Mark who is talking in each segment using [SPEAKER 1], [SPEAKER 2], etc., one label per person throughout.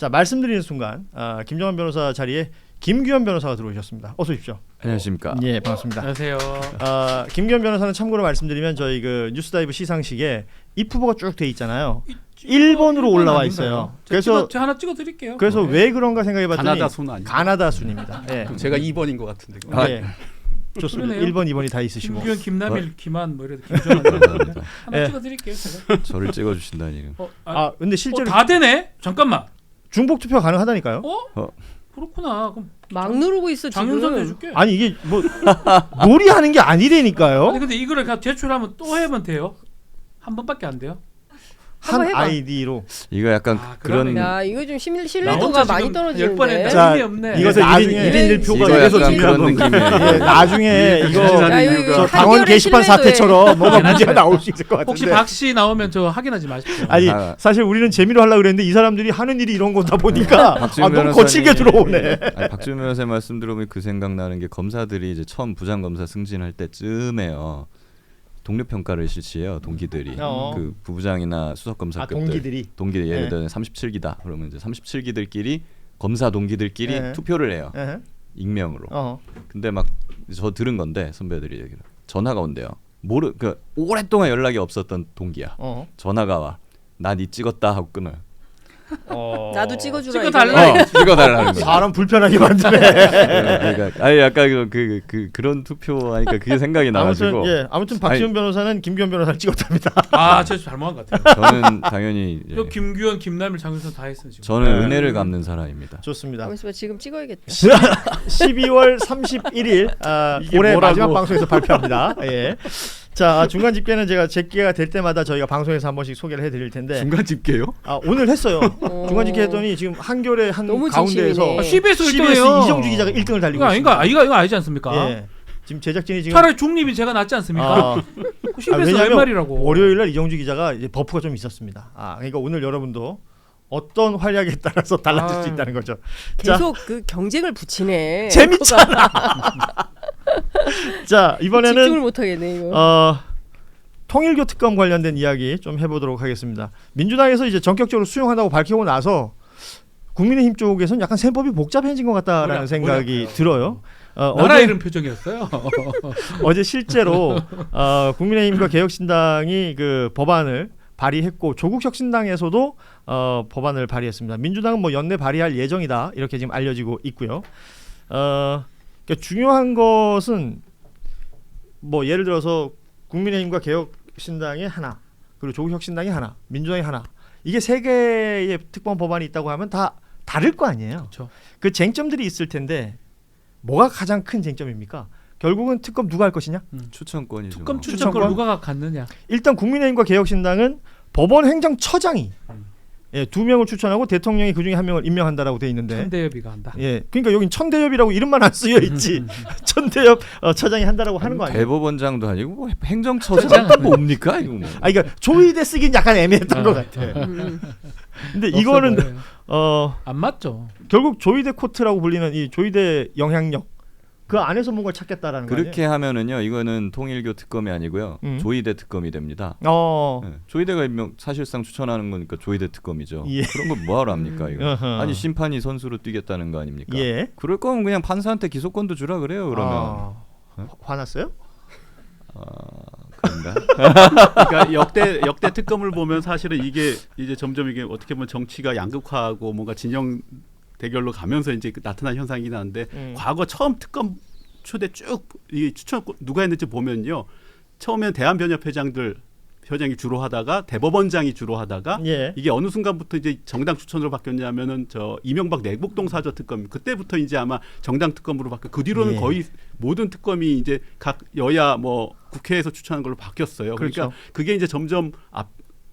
[SPEAKER 1] 자, 말씀드리는 순간 김정환 변호사 자리에 김규현 변호사가 들어오셨습니다. 어서 오십시오.
[SPEAKER 2] 안녕하십니까.
[SPEAKER 1] 예, 반갑습니다.
[SPEAKER 3] 안녕하세요.
[SPEAKER 1] 김규현 변호사는 참고로 말씀드리면 저희 그 뉴스다이브 시상식에 입후보가 쭉 돼 있잖아요. 1번으로 올라와 있어요. 그래서
[SPEAKER 3] 제가 하나 찍어 드릴게요.
[SPEAKER 1] 그래서 왜 그런가 생각해봤더니
[SPEAKER 4] 가나다 순 아니에요?
[SPEAKER 1] 가나다 순입니다. 예.
[SPEAKER 4] 제가 2번인 것 같은데.
[SPEAKER 1] 예. 좋습니다.
[SPEAKER 3] 그러네요.
[SPEAKER 1] 1번, 2번이 다 있으시고.
[SPEAKER 3] 김규현, 김남일, 김한 뭐 이래도 김정환
[SPEAKER 2] 감사합니다.
[SPEAKER 3] 하나
[SPEAKER 1] 예.
[SPEAKER 3] 찍어 드릴게요. 제가.
[SPEAKER 2] 저를 찍어주신다니.
[SPEAKER 1] 근데 실제로
[SPEAKER 3] 다 되네. 잠깐만.
[SPEAKER 1] 중복 투표 가능하다니까요.
[SPEAKER 3] 그렇구나. 그럼
[SPEAKER 5] 막 누르고 있어
[SPEAKER 3] 장윤선
[SPEAKER 5] 지금.
[SPEAKER 3] 해줄게.
[SPEAKER 1] 아니 이게 뭐 놀이하는 게 아니라니까요.
[SPEAKER 3] 아니 근데 이거를 그냥 제출하면 또 해면 돼요? 한 번밖에 안 돼요?
[SPEAKER 1] 한
[SPEAKER 5] 한번 해봐.
[SPEAKER 1] 아이디로.
[SPEAKER 2] 이거 약간 그런
[SPEAKER 5] 야 이거 좀
[SPEAKER 3] 나
[SPEAKER 5] 신뢰도가
[SPEAKER 3] 혼자
[SPEAKER 5] 많이
[SPEAKER 3] 지금 10번
[SPEAKER 5] 떨어지는데.
[SPEAKER 3] 했는데
[SPEAKER 1] 자,
[SPEAKER 3] 힘이 없네.
[SPEAKER 1] 이것은 나중에
[SPEAKER 5] 1인
[SPEAKER 1] 1표가
[SPEAKER 2] 이거
[SPEAKER 1] 그래서
[SPEAKER 2] 약간
[SPEAKER 1] 중요한
[SPEAKER 2] 그런
[SPEAKER 1] 겁니다.
[SPEAKER 2] 느낌이에요.
[SPEAKER 1] 예, 나중에 이거
[SPEAKER 5] 야, 이거
[SPEAKER 1] 저
[SPEAKER 5] 한결의
[SPEAKER 1] 당원 게시판
[SPEAKER 5] 신뢰도에.
[SPEAKER 1] 사태처럼 뭔가 문제가 나올 수 있을 것 같은데.
[SPEAKER 3] 혹시 박씨 나오면 저 확인하지 마십시오.
[SPEAKER 1] 아니
[SPEAKER 2] 아.
[SPEAKER 1] 사실 우리는 재미로 하려고 그랬는데 이 사람들이 하는 일이 이런 거다 보니까
[SPEAKER 2] 박지훈
[SPEAKER 1] 너무
[SPEAKER 2] 변호사님이-
[SPEAKER 1] 거칠게 들어오네.
[SPEAKER 2] 아니, 박지훈 변호사의 말씀 들으면 그 생각나는 게 검사들이 이제 처음 부장검사 승진할 때쯤에요. 동료 평가를 실시해요. 동기들이 그 부부장이나 수석검사급들
[SPEAKER 1] 동기들이.
[SPEAKER 2] 예를
[SPEAKER 1] 네.
[SPEAKER 2] 들어 37기다. 그러면 이제 37기들끼리 검사 동기들끼리
[SPEAKER 1] 네.
[SPEAKER 2] 투표를 해요.
[SPEAKER 1] 예.
[SPEAKER 2] 익명으로. 근데 막 저 들은 건데 선배들이 얘기를 전화가 온대요. 그 오랫동안 연락이 없었던 동기야. 전화가 와. 나 니 찍었다 하고 끊어요.
[SPEAKER 5] 나도 찍어주라.
[SPEAKER 3] 찍어달라.
[SPEAKER 2] 찍어달라는 거.
[SPEAKER 1] 사람 불편하게 만드네.
[SPEAKER 2] 그러니까 아니 약간 그런 투표 하니까 그게 생각이 나가지고.
[SPEAKER 1] 아무튼 박지훈 변호사는 김규현 변호사를 찍었답니다.
[SPEAKER 3] 제가 잘못한 것 같아요.
[SPEAKER 2] 저는 당연히
[SPEAKER 3] 저 김규현, 김남일, 장윤선 다 했어요 지금.
[SPEAKER 2] 저는 은혜를 갚는 사람입니다.
[SPEAKER 1] 좋습니다.
[SPEAKER 5] 잠시만 지금 찍어야겠다.
[SPEAKER 1] 12월 31일 올해
[SPEAKER 4] 뭐라고.
[SPEAKER 1] 마지막 방송에서 발표합니다. 예. 자, 중간 집계는 제가 제 기회가 될 때마다 저희가 방송에서 한 번씩 소개를 해드릴 텐데
[SPEAKER 4] 중간 집계요?
[SPEAKER 1] 오늘 했어요. 중간 집계 했더니 지금 한겨레 한
[SPEAKER 5] 너무
[SPEAKER 1] 가운데에서
[SPEAKER 5] 진심이네.
[SPEAKER 3] CBS
[SPEAKER 1] CBS
[SPEAKER 3] 1등이에요.
[SPEAKER 1] 이정주 기자가 1등을 달리고
[SPEAKER 3] 이거
[SPEAKER 1] 있습니다.
[SPEAKER 3] 아닌가? 이거 아니지 않습니까?
[SPEAKER 1] 예. 지금 제작진이 지금
[SPEAKER 3] 차라리 중립이 제가 낫지 않습니까? CBS
[SPEAKER 1] 왜냐면
[SPEAKER 3] 할 말이라고.
[SPEAKER 1] 월요일 날 이정주 기자가 이제 버프가 좀 있었습니다. 그러니까 오늘 여러분도 어떤 활약에 따라서 달라질 수 있다는 거죠.
[SPEAKER 5] 계속 그 경쟁을 붙이네.
[SPEAKER 1] 재밌잖아. 자,
[SPEAKER 5] 집중을
[SPEAKER 1] 이번에는
[SPEAKER 5] 못 하겠네 이거.
[SPEAKER 1] 통일교 특검 관련된 이야기 좀 해보도록 하겠습니다. 민주당에서 이제 전격적으로 수용한다고 밝히고 나서 국민의힘 쪽에서는 약간 셈법이 복잡해진 것 같다라는 생각이 들어요.
[SPEAKER 3] 나라 이름 표정이었어요.
[SPEAKER 1] 어제 실제로 국민의힘과 개혁신당이 그 법안을 발의했고 조국혁신당에서도 법안을 발의했습니다. 민주당은 뭐 연내 발의할 예정이다 이렇게 지금 알려지고 있고요. 그러니까 중요한 것은 뭐 예를 들어서 국민의힘과 개혁신당이 하나, 그리고 조국혁신당이 하나, 민주당이 하나, 이게 세 개의 특검 법안이 있다고 하면 다 다를 거 아니에요.
[SPEAKER 3] 그렇죠.
[SPEAKER 1] 그 쟁점들이 있을 텐데 뭐가 가장 큰 쟁점입니까? 결국은 특검 누가 할 것이냐?
[SPEAKER 2] 추천권이죠.
[SPEAKER 3] 특검
[SPEAKER 2] 뭐.
[SPEAKER 3] 추천권 누가 갖느냐.
[SPEAKER 1] 일단 국민의힘과 개혁신당은 법원 행정처장이 2명을 추천하고 대통령이 그중에 1명을 임명한다라고 돼 있는데
[SPEAKER 3] 천대엽이가 한다.
[SPEAKER 1] 그러니까 여긴 천대엽이라고 이름만 안 쓰여 있지. 천대엽 처장이 한다라고 하는 거 아니에요?
[SPEAKER 2] 대법원장도 아니고 뭐 행정처장 뭡니까 이거 뭐.
[SPEAKER 1] 그러니까 조의대 쓰긴 약간 애매했던 것 같아. 근데 이거는
[SPEAKER 3] 안 맞죠.
[SPEAKER 1] 결국 조의대 코트라고 불리는 이 조의대 영향력 그 안에서 뭔가 찾겠다라는 거예요.
[SPEAKER 2] 그렇게 하면은요 이거는 통일교 특검이 아니고요 조의대 특검이 됩니다. 네. 조의대가 사실상 추천하는 거니까 조의대 특검이죠.
[SPEAKER 1] 예.
[SPEAKER 2] 그런 거 뭐하러 합니까 이거?
[SPEAKER 1] 어허.
[SPEAKER 2] 아니 심판이 선수로 뛰겠다는 거 아닙니까?
[SPEAKER 1] 예.
[SPEAKER 2] 그럴 거면 그냥 판사한테 기소권도 주라 그래요 그러면.
[SPEAKER 1] 화났어요?
[SPEAKER 2] 그런가?
[SPEAKER 4] 그러니까 역대 특검을 보면 사실은 이게 이제 점점 이게 어떻게 보면 정치가 양극화하고 뭔가 진영 대결로 가면서 이제 나타난 현상이긴 한데 과거 처음 특검 초대 쭉 이 추천 누가 했는지 보면요. 처음엔 대한변협회장이 주로 하다가 대법원장이 주로 하다가 이게 어느 순간부터 이제 정당 추천으로 바뀌었냐면은 저 이명박 내곡동 사저 특검 그때부터 이제 아마 정당 특검으로 바뀌고 그 뒤로는 거의 모든 특검이 이제 각 여야 뭐 국회에서 추천한 걸로 바뀌었어요.
[SPEAKER 1] 그렇죠.
[SPEAKER 4] 그러니까 그게 이제 점점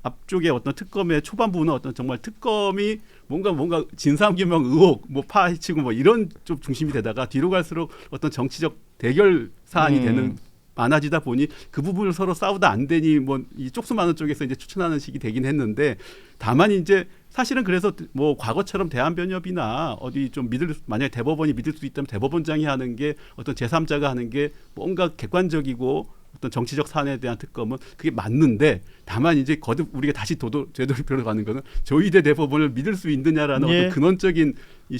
[SPEAKER 4] 앞쪽에 어떤 특검의 초반부는 어떤 정말 특검이 뭔가 진상규명 의혹 뭐 파헤치고 뭐 이런 좀 중심이 되다가 뒤로 갈수록 어떤 정치적 대결 사안이 되는 많아지다 보니 그 부분을 서로 싸우다 안 되니 뭐 이 쪽수 많은 쪽에서 이제 추천하는 식이 되긴 했는데 다만 이제 사실은 그래서 뭐 과거처럼 대한변협이나 어디 좀 만약에 대법원이 믿을 수 있다면 대법원장이 하는 게 어떤 제3자가 하는 게 뭔가 객관적이고 어떤 정치적 사안에 대한 특검은 그게 맞는데 다만 이제 거듭 우리가 다시 되돌이표로 가는 거는 조희대 대법원을 믿을 수 있느냐라는
[SPEAKER 1] 예.
[SPEAKER 4] 어떤 근원적인 이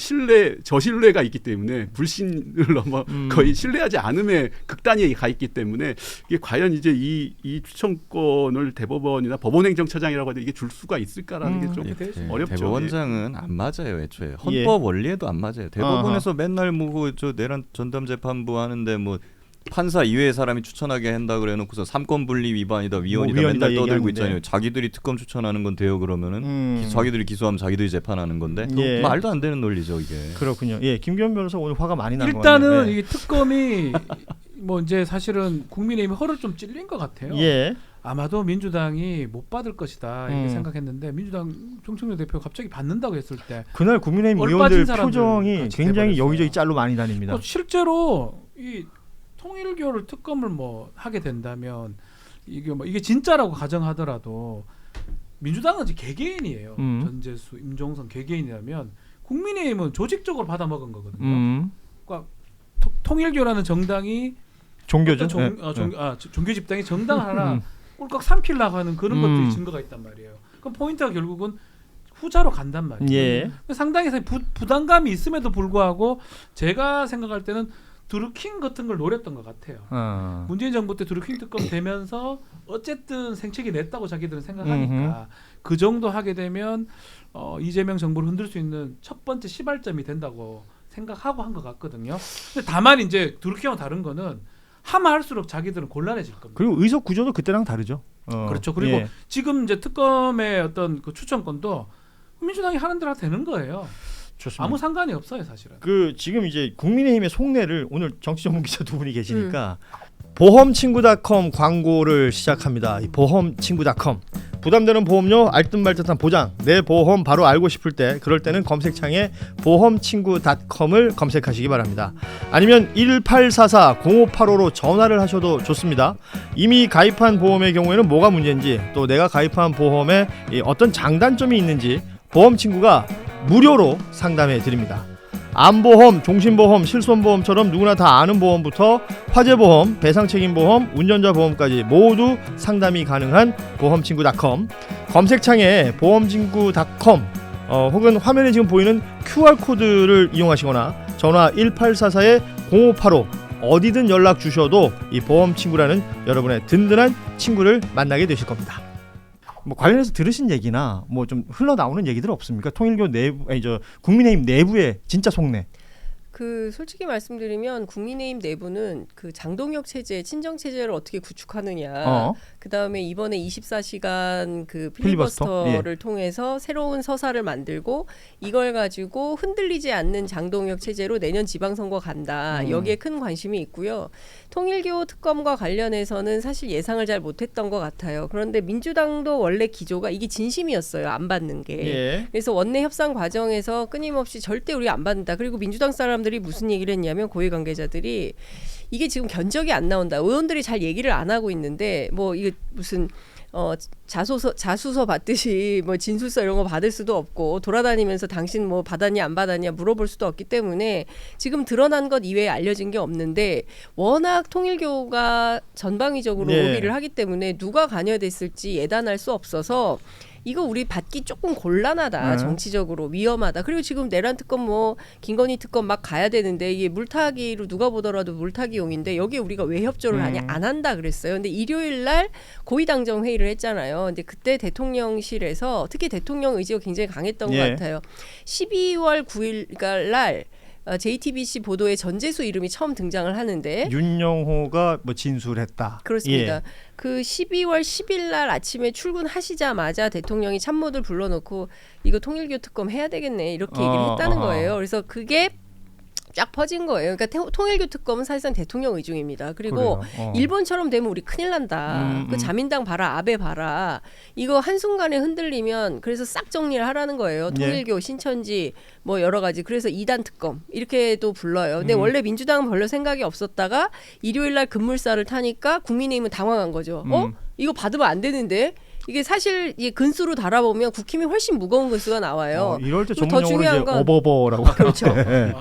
[SPEAKER 4] 저신뢰가 있기 때문에 불신을 넘어 거의 신뢰하지 않음에 극단에 가 있기 때문에 이게 과연 이제 이 추천권을 대법원이나 법원행정처장이라고 하는데 이게 줄 수가 있을까라는 게 좀 어렵죠.
[SPEAKER 2] 대법원장은 안 맞아요, 애초에. 헌법 원리에도 안 맞아요. 대법원에서 맨날 뭐고 저 내란 전담 재판부 하는데 뭐 판사 이외의 사람이 추천하게 한다 그래놓고서 삼권 분리 위반이다 위헌이다 맨날 떠들고 있잖아요. 자기들이 특검 추천하는 건 돼요 그러면은 자기들이 기소하면 자기들이 재판하는 건데
[SPEAKER 1] 예.
[SPEAKER 2] 말도 안 되는 논리죠 이게.
[SPEAKER 1] 그렇군요. 예, 김기현 변호사 오늘 화가 많이 난 것
[SPEAKER 3] 일단은
[SPEAKER 1] 같네요.
[SPEAKER 3] 이 특검이 뭐 이제 사실은 국민의힘이 허를 좀 찔린 것 같아요.
[SPEAKER 1] 예.
[SPEAKER 3] 아마도 민주당이 못 받을 것이다 이렇게 생각했는데 민주당 정청래 대표 갑자기 받는다고 했을 때
[SPEAKER 1] 그날 국민의힘
[SPEAKER 3] 얼빠진
[SPEAKER 1] 의원들
[SPEAKER 3] 사람들
[SPEAKER 1] 표정이
[SPEAKER 3] 같이
[SPEAKER 1] 굉장히
[SPEAKER 3] 돼버렸어요.
[SPEAKER 1] 여기저기 짤로 많이 다닙니다.
[SPEAKER 3] 실제로 이 통일교를 특검을 뭐 하게 된다면 이게 진짜라고 가정하더라도 민주당은 이제 개개인이에요. 전재수, 임종선 개개인이라면 국민의힘은 조직적으로 받아먹은 거거든요. 그러니까 통일교라는 정당이
[SPEAKER 1] 종교죠.
[SPEAKER 3] 종교 집단이 정당 하나 꼴깍 삼키려고 하는 그런 것들이 증거가 있단 말이에요. 그럼 포인트가 결국은 후자로 간단 말이에요.
[SPEAKER 1] 예.
[SPEAKER 3] 상당히 부담감이 있음에도 불구하고 제가 생각할 때는 드루킹 같은 걸 노렸던 것 같아요. 문재인 정부 때 드루킹 특검 되면서 어쨌든 생채기 냈다고 자기들은 생각하니까 그 정도 하게 되면 이재명 정부를 흔들 수 있는 첫 번째 시발점이 된다고 생각하고 한 것 같거든요. 근데 다만 이제 드루킹과 다른 거는 하면 할수록 자기들은 곤란해질 겁니다.
[SPEAKER 1] 그리고 의석 구조도 그때랑 다르죠.
[SPEAKER 3] 그렇죠. 그리고
[SPEAKER 1] 예.
[SPEAKER 3] 지금 이제 특검의 어떤 그 추천권도 민주당이 하는 대로 되는 거예요.
[SPEAKER 1] 좋습니다.
[SPEAKER 3] 아무 상관이 없어요, 사실은.
[SPEAKER 1] 그 지금 이제 국민의힘의 속내를 오늘 정치 전문 기자 두 분이 계시니까 보험친구닷컴 광고를 시작합니다. 이 보험친구닷컴 부담되는 보험료 알듯말듯한 보장 내 보험 바로 알고 싶을 때 그럴 때는 검색창에 보험친구닷컴을 검색하시기 바랍니다. 아니면 1844-0585로 전화를 하셔도 좋습니다. 이미 가입한 보험의 경우에는 뭐가 문제인지 또 내가 가입한 보험에 어떤 장단점이 있는지 보험친구가 무료로 상담해 드립니다. 암보험, 종신보험, 실손보험처럼 누구나 다 아는 보험부터 화재보험, 배상책임보험, 운전자보험까지 모두 상담이 가능한 보험친구닷컴 검색창에 보험친구닷컴 혹은 화면에 지금 보이는 QR코드를 이용하시거나 전화 1844-0585 어디든 연락 주셔도 이 보험친구라는 여러분의 든든한 친구를 만나게 되실 겁니다. 뭐 관련해서 들으신 얘기나 뭐 좀 흘러나오는 얘기들 없습니까? 통일교 내부, 국민의힘 내부의 진짜 속내.
[SPEAKER 5] 그 솔직히 말씀드리면 국민의힘 내부는 그 장동혁 체제, 친정 체제를 어떻게 구축하느냐. 그다음에 이번에 24시간 그 필리버스터를 통해서 새로운 서사를 만들고 이걸 가지고 흔들리지 않는 장동혁 체제로 내년 지방선거 간다. 여기에 큰 관심이 있고요. 통일교 특검과 관련해서는 사실 예상을 잘 못했던 것 같아요. 그런데 민주당도 원래 기조가 이게 진심이었어요. 안 받는 게.
[SPEAKER 1] 예.
[SPEAKER 5] 그래서 원내 협상 과정에서 끊임없이 절대 우리 안 받는다. 그리고 민주당 사람들이 무슨 얘기를 했냐면 고위 관계자들이 이게 지금 견적이 안 나온다. 의원들이 잘 얘기를 안 하고 있는데 뭐 이게 무슨 자수서 받듯이 뭐 진술서 이런 거 받을 수도 없고 돌아다니면서 당신 뭐 받았냐 안 받았냐 물어볼 수도 없기 때문에 지금 드러난 것 이외에 알려진 게 없는데 워낙 통일교가 전방위적으로 로비를 하기 때문에 누가 관여됐을지 예단할 수 없어서 이거 우리 받기 조금 곤란하다. 정치적으로 위험하다. 그리고 지금 내란 특검 뭐 김건희 특검 막 가야 되는데 이게 물타기로 누가 보더라도 물타기용인데 여기에 우리가 왜 협조를 하냐 안 한다 그랬어요. 근데 일요일 날 고위당정 회의를 했잖아요. 근데 그때 대통령실에서 특히 대통령 의지가 굉장히 강했던 것 같아요. 12월 9일 날 JTBC 보도에 전재수 이름이 처음 등장을 하는데
[SPEAKER 1] 윤영호가 뭐 진술했다.
[SPEAKER 5] 그렇습니다.
[SPEAKER 1] 예.
[SPEAKER 5] 그 12월 10일 날 아침에 출근하시자마자 대통령이 참모들 불러놓고 이거 통일교 특검 해야 되겠네 이렇게 얘기를 했다는 거예요. 그래서 그게 쫙 퍼진 거예요. 그러니까 통일교 특검은 사실상 대통령 의중입니다. 그리고 일본처럼 되면 우리 큰일 난다. 그 자민당 봐라, 아베 봐라. 이거 한순간에 흔들리면 그래서 싹 정리를 하라는 거예요. 통일교, 신천지 뭐 여러 가지. 그래서 2단 특검 이렇게도 불러요. 근데 원래 민주당은 별로 생각이 없었다가 일요일 날 급물살을 타니까 국민의힘은 당황한 거죠. 이거 받으면 안 되는데 이게 사실 이 근수로 달아보면 국힘이 훨씬 무거운 근수가 나와요.
[SPEAKER 1] 이럴 때
[SPEAKER 5] 그리고 더
[SPEAKER 1] 전문용어로
[SPEAKER 5] 중요한
[SPEAKER 1] 이제
[SPEAKER 5] 건
[SPEAKER 1] 어버버라고.
[SPEAKER 5] 그렇죠.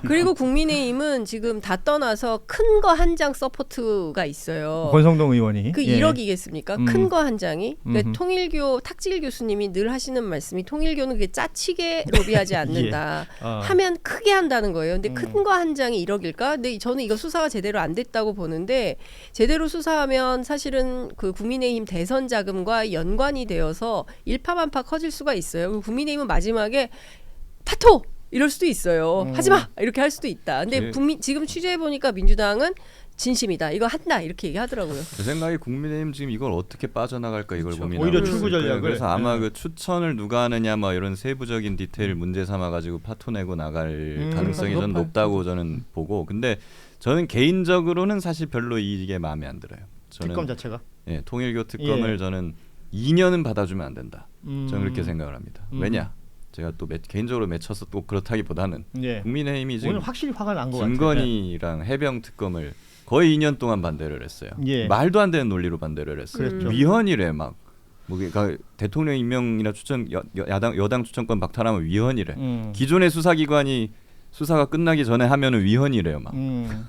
[SPEAKER 5] 그리고 국민의힘은 지금 다 떠나서 큰 거 한 장 서포트가 있어요.
[SPEAKER 1] 권성동 의원이.
[SPEAKER 5] 그
[SPEAKER 1] 예.
[SPEAKER 5] 1억이겠습니까? 큰 거 한 장이. 그러니까
[SPEAKER 1] 음흠.
[SPEAKER 5] 통일교 탁질 교수님이 늘 하시는 말씀이 통일교는 그게 짜치게 로비하지 않는다.
[SPEAKER 1] 예.
[SPEAKER 5] 하면 크게 한다는 거예요. 근데 큰
[SPEAKER 1] 음.
[SPEAKER 5] 거 한 장이 1억일까? 근데 저는 이거 수사가 제대로 안 됐다고 보는데 제대로 수사하면 사실은 그 국민의힘 대선 자금과 연관이 되어서 일파만파 커질 수가 있어요. 그리고 국민의힘은 마지막에 파토 이럴 수도 있어요. 하지마 이렇게 할 수도 있다. 근데 지금 취재해 보니까 민주당은 진심이다. 이거 한다 이렇게 얘기하더라고요.
[SPEAKER 2] 제 생각에 국민의힘 지금 이걸 어떻게 빠져나갈까 이걸
[SPEAKER 1] 그렇죠.
[SPEAKER 2] 고민하고
[SPEAKER 1] 오히려
[SPEAKER 2] 있을
[SPEAKER 1] 출구
[SPEAKER 2] 거예요.
[SPEAKER 1] 전략을.
[SPEAKER 2] 그래서 아마
[SPEAKER 1] 네.
[SPEAKER 2] 그 추천을 누가 하느냐 뭐 이런 세부적인 디테일 문제 삼아 가지고 파토 내고 나갈 가능성이 전
[SPEAKER 3] 높아요.
[SPEAKER 2] 높다고 저는 보고 근데 저는 개인적으로는 사실 별로 이게 마음에 안 들어요. 저는
[SPEAKER 1] 특검 자체가.
[SPEAKER 2] 예, 통일교 특검을
[SPEAKER 1] 예.
[SPEAKER 2] 저는 2년은 받아주면 안 된다. 저는 그렇게 생각을 합니다. 왜냐? 제가 또 개인적으로 맺혀서 또 그렇다기보다는
[SPEAKER 1] 예.
[SPEAKER 2] 국민의힘이 지금
[SPEAKER 1] 오늘 확실히 화가 난 것 같아요.
[SPEAKER 2] 김건희랑 해병 특검을 거의 2년 동안 반대를 했어요.
[SPEAKER 1] 예.
[SPEAKER 2] 말도 안 되는 논리로 반대를 했어요.
[SPEAKER 1] 그랬죠.
[SPEAKER 2] 위헌이래 막. 뭐 그러니까 대통령 임명이나 추천 여당 추천권 박탈하면 위헌이래. 기존의 수사기관이 수사가 끝나기 전에 하면은 위헌이래요. 막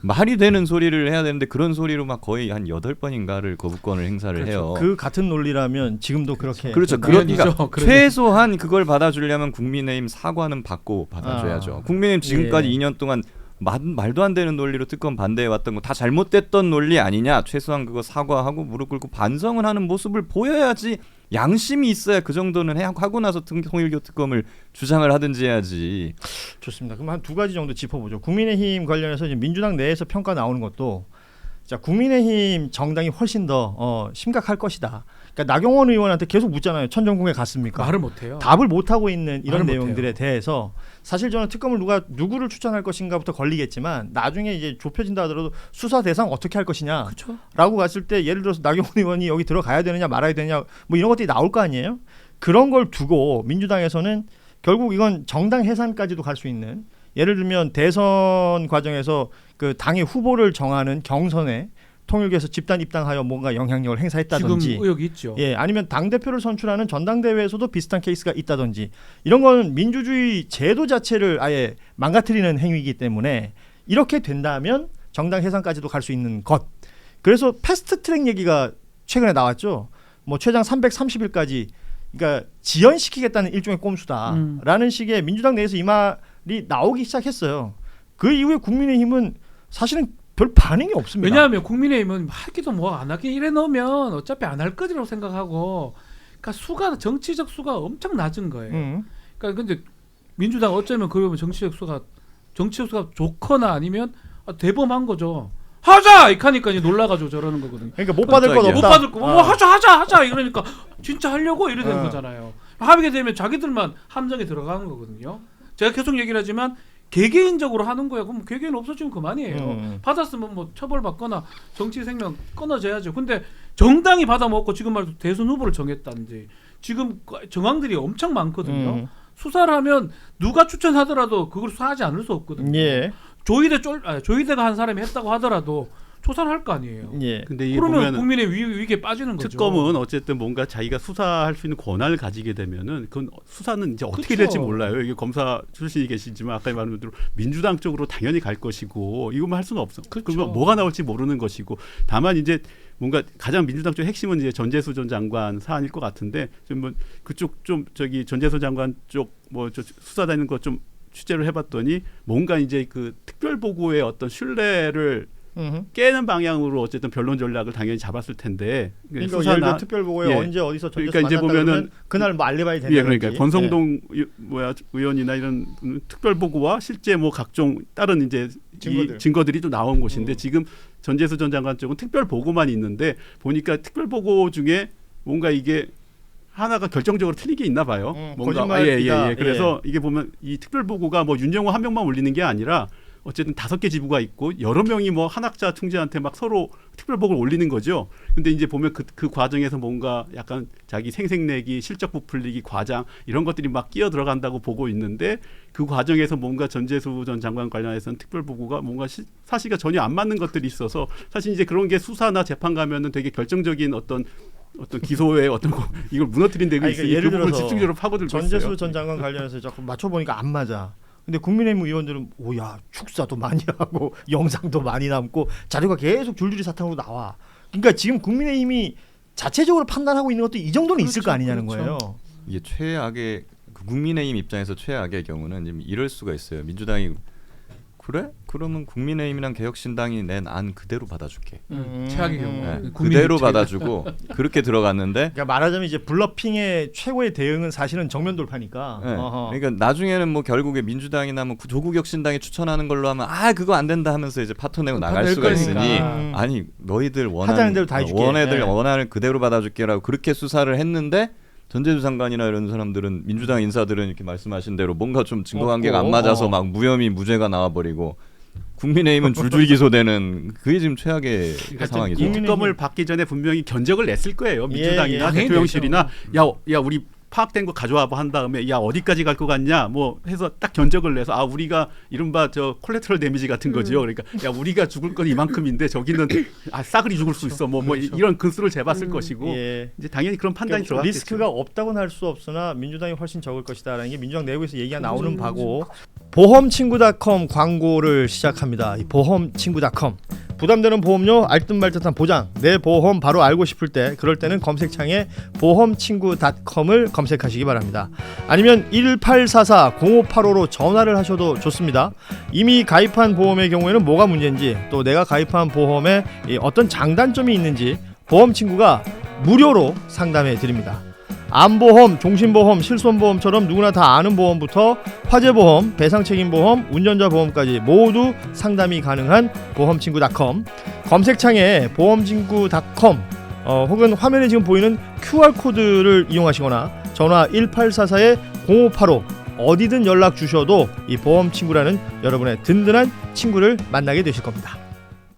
[SPEAKER 2] 말이 되는 소리를 해야 되는데 그런 소리로 막 거의 한 8번인가를 거부권을 행사를
[SPEAKER 1] 그렇죠.
[SPEAKER 2] 해요.
[SPEAKER 1] 그 같은 논리라면 지금도 그렇게.
[SPEAKER 2] 그렇죠.
[SPEAKER 3] 위헌이죠.
[SPEAKER 2] 그러니까
[SPEAKER 3] 그러죠.
[SPEAKER 2] 최소한 그걸 받아주려면 국민의힘 사과는 받고 받아줘야죠. 국민의힘 지금까지
[SPEAKER 1] 예.
[SPEAKER 2] 2년 동안 말도 안 되는 논리로 특검 반대해 왔던 거 다 잘못됐던 논리 아니냐. 최소한 그거 사과하고 무릎 꿇고 반성을 하는 모습을 보여야지 양심이 있어야 그 정도는 하고 나서 통일교 특검을 주장을 하든지 해야지.
[SPEAKER 1] 좋습니다. 그럼 한 두 가지 정도 짚어보죠. 국민의힘 관련해서 이제 민주당 내에서 평가 나오는 것도 자 국민의힘 정당이 훨씬 더 심각할 것이다. 그러니까 나경원 의원한테 계속 묻잖아요. 천정궁에 갔습니까?
[SPEAKER 3] 말을 못해요.
[SPEAKER 1] 답을 못 하고 있는 이런
[SPEAKER 3] 말을
[SPEAKER 1] 내용들에
[SPEAKER 3] 못해요.
[SPEAKER 1] 대해서 사실 저는 특검을 누구를 추천할 것인가부터 걸리겠지만 나중에 이제 좁혀진다 하더라도 수사 대상 어떻게 할 것이냐.
[SPEAKER 3] 그렇죠.
[SPEAKER 1] 라고 갔을 때 예를 들어서 나경원 의원이 여기 들어가야 되느냐 말아야 되느냐 뭐 이런 것들이 나올 거 아니에요. 그런 걸 두고 민주당에서는 결국 이건 정당 해산까지도 갈 수 있는 예를 들면 대선 과정에서 그 당의 후보를 정하는 경선에 통일교에서 집단 입당하여 뭔가 영향력을 행사했다든지
[SPEAKER 3] 지금 의혹이 있죠.
[SPEAKER 1] 예, 아니면 당대표를 선출하는 전당대회에서도 비슷한 케이스가 있다든지 이런 건 민주주의 제도 자체를 아예 망가뜨리는 행위이기 때문에 이렇게 된다면 정당 해산까지도 갈 수 있는 것. 그래서 패스트트랙 얘기가 최근에 나왔죠. 뭐 최장 330일까지 그러니까 지연시키겠다는 일종의 꼼수다라는 식의 민주당 내에서 이 말이 나오기 시작했어요. 그 이후에 국민의힘은 사실은 별 반응이 없습니다.
[SPEAKER 3] 왜냐하면 국민의힘은 하기도 뭐 안 하긴 이래 놓으면 어차피 안 할 거리라고 생각하고 그러니까 정치적 수가 엄청 낮은 거예요. 그러니까 근데 민주당 어쩌면 그러면 정치적 수가 좋거나 아니면 대범한 거죠. 하자 이렇게 하니까 이제 놀라가지고 저러는 거거든요.
[SPEAKER 1] 그러니까 못 받을 건
[SPEAKER 2] 깜짝이야.
[SPEAKER 1] 없다.
[SPEAKER 3] 못 받을 거 뭐 하자 이러니까 진짜 하려고 이래 되는 거잖아요. 하게 되면 자기들만 함정에 들어가는 거거든요. 제가 계속 얘기를 하지만 개개인적으로 하는 거야. 그럼 개개인 없어지면 그만이에요. 받았으면 뭐 처벌받거나 정치 생명 끊어져야죠. 근데 정당이 받아먹고 지금 말도 대선 후보를 정했다든지 지금 정황들이 엄청 많거든요. 수사를 하면 누가 추천하더라도 그걸 수사하지 않을 수 없거든요.
[SPEAKER 1] 예.
[SPEAKER 3] 조희대가 한 사람이 했다고 하더라도 조사를 할 거 아니에요.
[SPEAKER 1] 예.
[SPEAKER 4] 근데 이게
[SPEAKER 3] 그러면
[SPEAKER 4] 보면
[SPEAKER 3] 국민의 위기에 빠지는 거죠.
[SPEAKER 4] 특검은 어쨌든 뭔가 자기가 수사할 수 있는 권한을 가지게 되면은 그건 수사는 이제 어떻게
[SPEAKER 3] 그쵸.
[SPEAKER 4] 될지 몰라요. 이게 검사 출신이 계시지만 아까 말한 대로 민주당 쪽으로 당연히 갈 것이고 이것만 할 수는 없어.
[SPEAKER 3] 그쵸.
[SPEAKER 4] 그러면 뭐가 나올지 모르는 것이고 다만 이제 뭔가 가장 민주당 쪽 핵심은 이제 전재수 전 장관 사안일 것 같은데 좀 뭐 그쪽 좀 저기 전재수 장관 쪽 뭐 수사되는 것 좀 취재를 해봤더니 뭔가 이제 그 특별 보고의 어떤 신뢰를 깨는 방향으로 어쨌든 변론 전략을 당연히 잡았을 텐데
[SPEAKER 1] 그러니까 예를 들어 특별 보고에
[SPEAKER 4] 예.
[SPEAKER 1] 언제 어디서 전재수
[SPEAKER 4] 그러니까 이제
[SPEAKER 1] 만났다
[SPEAKER 4] 보면은
[SPEAKER 1] 그러면 그날 뭐 알리바이 된다든지.
[SPEAKER 4] 예, 그러니까 권성동 의원이나 이런 특별 보고와 실제 뭐 각종 다른 이제 증거들이 또 나온 곳인데 지금 전재수 전 장관 쪽은 특별 보고만 있는데 보니까 특별 보고 중에 뭔가 이게 하나가 결정적으로 틀린 게 있나 봐요. 뭔가
[SPEAKER 1] 거짓말이다.
[SPEAKER 4] 그래서 이게 보면 이 특별 보고가 뭐 윤영호 한 명만 올리는 게 아니라 어쨌든 5개 지부가 있고 여러 명이 뭐 한학자 총재한테 막 서로 특별 보고를 올리는 거죠. 근데 이제 보면 그 과정에서 뭔가 약간 자기 생색내기, 실적 부풀리기, 과장 이런 것들이 막 끼어 들어간다고 보고 있는데 그 과정에서 뭔가 전재수 전 장관 관련해서는 특별 보고가 뭔가 사실과 전혀 안 맞는 것들이 있어서 사실 이제 그런 게 수사나 재판 가면은 되게 결정적인 어떤 어떤 기소의 어떤 이걸 무너뜨린 데가
[SPEAKER 1] 아니,
[SPEAKER 4] 있으니
[SPEAKER 1] 그러니까 예를
[SPEAKER 4] 그 부분을
[SPEAKER 1] 들어서
[SPEAKER 4] 집중적으로 파고들고
[SPEAKER 1] 전재수
[SPEAKER 4] 있어요.
[SPEAKER 1] 전 장관 관련해서 자꾸 맞춰보니까 안 맞아. 근데 국민의힘 의원들은 오야 축사도 많이 하고 영상도 많이 남고 자료가 계속 줄줄이 사탕으로 나와. 그러니까 지금 국민의힘이 자체적으로 판단하고 있는 것도 이 정도는 있을 거 아니냐는 거예요.
[SPEAKER 2] 이게 최악의 국민의힘 입장에서 최악의 경우는 지금 이럴 수가 있어요. 민주당이 그래? 그러면 국민의힘이랑 개혁신당이 낸 안 그대로 받아줄게.
[SPEAKER 3] 최악의 경우
[SPEAKER 2] 네,
[SPEAKER 3] 국민
[SPEAKER 2] 그대로
[SPEAKER 3] 입장에.
[SPEAKER 2] 받아주고 그렇게 들어갔는데
[SPEAKER 1] 그러니까 말하자면 이제 블러핑의 최고의 대응은 사실은 정면 돌파니까.
[SPEAKER 2] 네,
[SPEAKER 1] 어허.
[SPEAKER 2] 그러니까 나중에는 뭐 결국에 민주당이나 뭐 조국 혁신당이 추천하는 걸로 하면 그거 안 된다 하면서 이제 파토 내고 나갈
[SPEAKER 3] 낼
[SPEAKER 2] 수가
[SPEAKER 3] 거니까.
[SPEAKER 2] 있으니 아니 너희들
[SPEAKER 1] 하자는 대로 다 해줄게.
[SPEAKER 2] 원애들
[SPEAKER 1] 네.
[SPEAKER 2] 원안을 그대로 받아줄게라고 그렇게 수사를 했는데 전재수 장관이나 이런 사람들은 민주당 인사들은 이렇게 말씀하신 대로 뭔가 좀 증거관계가 안 맞아서 막 무혐의 무죄가 나와버리고 국민의힘은 줄줄이 기소되는 그게 지금 최악의 상황이죠.
[SPEAKER 4] 이 특검을 받기 전에 분명히 견적을 냈을 거예요. 민주당이나
[SPEAKER 3] 예.
[SPEAKER 4] 대통령실이나 야 우리 파악된 거 가져와봐 한 다음에 야 어디까지 갈 것 같냐 뭐 해서 딱 견적을 내서 우리가 이른바 저 콜레트럴 데미지 같은 거죠. 그러니까 야 우리가 죽을 건 이만큼인데 저기는 싸그리 죽을 수 있어 뭐
[SPEAKER 3] 그렇죠.
[SPEAKER 4] 이런 근수를 재봤을 것이고
[SPEAKER 1] 예.
[SPEAKER 4] 이제 당연히 그런 판단이
[SPEAKER 1] 그러니까
[SPEAKER 4] 들어갔겠죠.
[SPEAKER 1] 리스크가 없다고는 할 수 없으나 민주당이 훨씬 적을 것이다라는 게 민주당 내부에서 얘기가 나오는 바고 보험친구닷컴 광고를 시작합니다. 이 보험친구닷컴 부담되는 보험료 알듯말듯한 보장 내 보험 바로 알고 싶을 때 그럴 때는 검색창에 보험친구닷컴을 검색하시기 바랍니다. 아니면 1844-0585로 전화를 하셔도 좋습니다. 이미 가입한 보험의 경우에는 뭐가 문제인지 또 내가 가입한 보험에 어떤 장단점이 있는지 보험친구가 무료로 상담해 드립니다. 암보험, 종신보험, 실손보험처럼 누구나 다 아는 보험부터 화재보험, 배상책임보험, 운전자보험까지 모두 상담이 가능한 보험친구닷컴 검색창에 보험친구닷컴 혹은 화면에 지금 보이는 QR코드를 이용하시거나 전화 1844-0585 어디든 연락 주셔도 이 보험친구라는 여러분의 든든한 친구를 만나게 되실 겁니다.